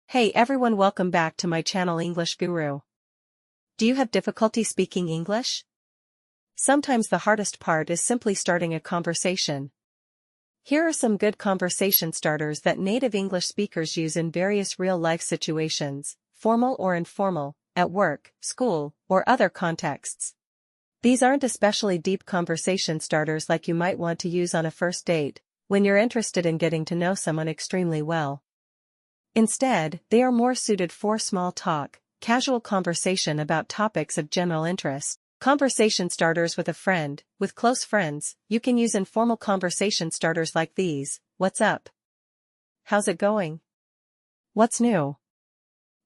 Hey everyone, welcome back to my channel English Guru. Do you have difficulty speaking English? Sometimes the hardest part is simply starting a conversation. Here are some good conversation starters that native English speakers use in various real-life situations, formal or informal, at work, school, or other contexts. These aren't especially deep conversation starters like you might want to use on a first date, when you're interested in getting to know someone extremely well. Instead, they are more suited for small talk, casual conversation about topics of general interest. Conversation starters with a friend. With close friends, you can use informal conversation starters like these. What's up? How's it going? What's new?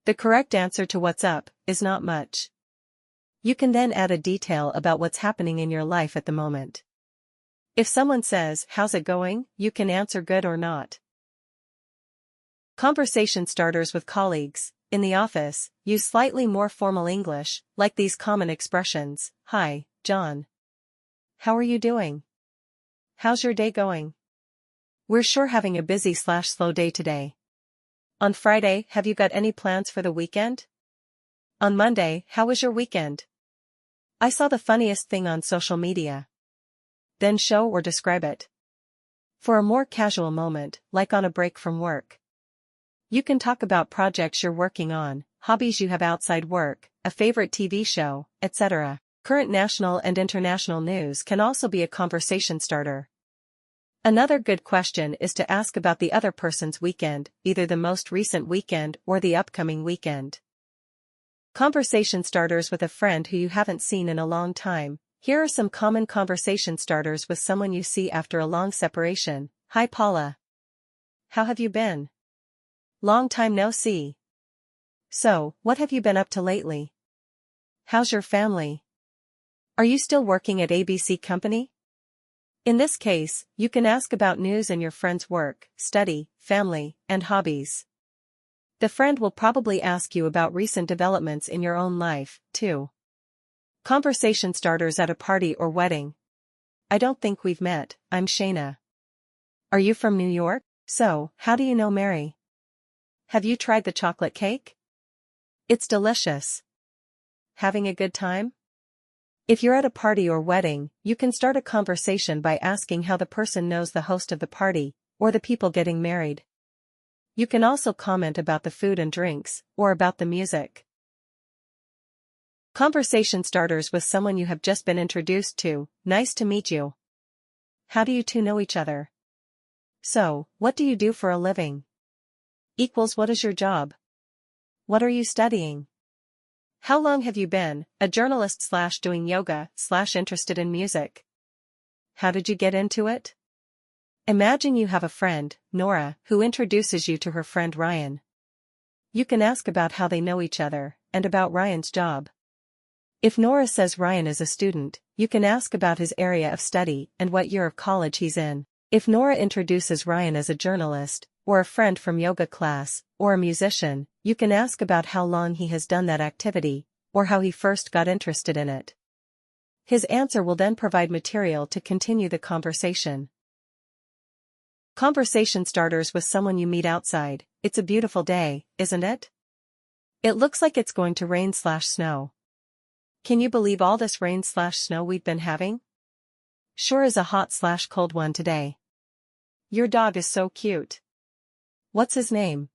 The correct answer to what's up is not much. You can then add a detail about what's happening in your life at the moment. If someone says, how's it going, you can answer good or not. Conversation starters with colleagues. In the office, use slightly more formal English, like these common expressions. Hi, John. How are you doing? How's your day going? We're sure having a busy/slow day today. On Friday, have you got any plans for the weekend? On Monday, how was your weekend? I saw the funniest thing on social media. Then show or describe it. For a more casual moment, like on a break from work, you can talk about projects you're working on, hobbies you have outside work, a favorite TV show, etc. Current national and international news can also be a conversation starter. Another good question is to ask about the other person's weekend, either the most recent weekend or the upcoming weekend. Conversation starters with a friend who you haven't seen in a long time. Here are some common conversation starters with someone you see after a long separation. Hi Paula. How have you been? Long time no see. So, what have you been up to lately? How's your family? Are you still working at ABC Company? In this case, you can ask about news in your friend's work, study, family, and hobbies. The friend will probably ask you about recent developments in your own life, too. Conversation starters at a party or wedding. I don't think we've met. I'm Shayna. Are you from New York? So, how do you know Mary? Have you tried the chocolate cake? It's delicious. Having a good time? If you're at a party or wedding, you can start a conversation by asking how the person knows the host of the party, or the people getting married. You can also comment about the food and drinks, or about the music. Conversation starters with someone you have just been introduced to. Nice to meet you. How do you two know each other? So, what do you do for a living? Equals what is your job? What are you studying? How long have you been a journalist/doing yoga/interested in music? How did you get into it? Imagine you have a friend, Nora, who introduces you to her friend Ryan. You can ask about how they know each other, and about Ryan's job. If Nora says Ryan is a student, you can ask about his area of study and what year of college he's in. If Nora introduces Ryan as a journalist, or a friend from yoga class, or a musician, you can ask about how long he has done that activity, or how he first got interested in it. His answer will then provide material to continue the conversation. Conversation starters with someone you meet outside. It's a beautiful day, isn't it? It looks like it's going to rain/snow. Can you believe all this rain/snow we've been having? Sure is a hot/cold one today. Your dog is so cute. What's his name?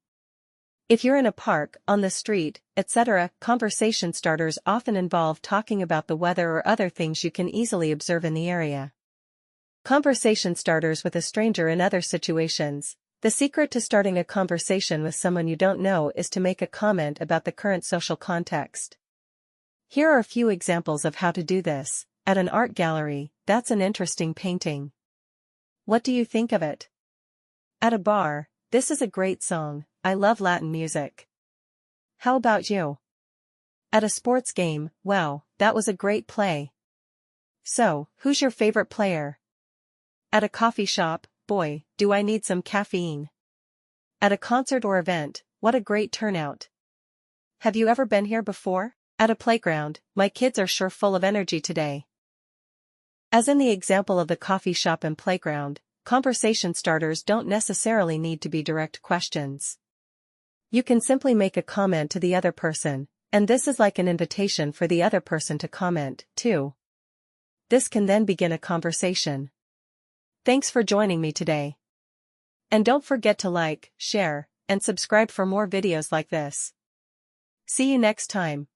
If you're in a park, on the street, etc., conversation starters often involve talking about the weather or other things you can easily observe in the area. Conversation starters with a stranger in other situations. The secret to starting a conversation with someone you don't know is to make a comment about the current social context. Here are a few examples of how to do this. At an art gallery, that's an interesting painting. What do you think of it? At a bar, this is a great song, I love Latin music. How about you? At a sports game, wow, that was a great play. So, who's your favorite player? At a coffee shop, boy, do I need some caffeine. At a concert or event, what a great turnout. Have you ever been here before? At a playground, my kids are sure full of energy today. As in the example of the coffee shop and playground, conversation starters don't necessarily need to be direct questions. You can simply make a comment to the other person, and this is like an invitation for the other person to comment, too. This can then begin a conversation. Thanks for joining me today. And don't forget to like, share, and subscribe for more videos like this. See you next time.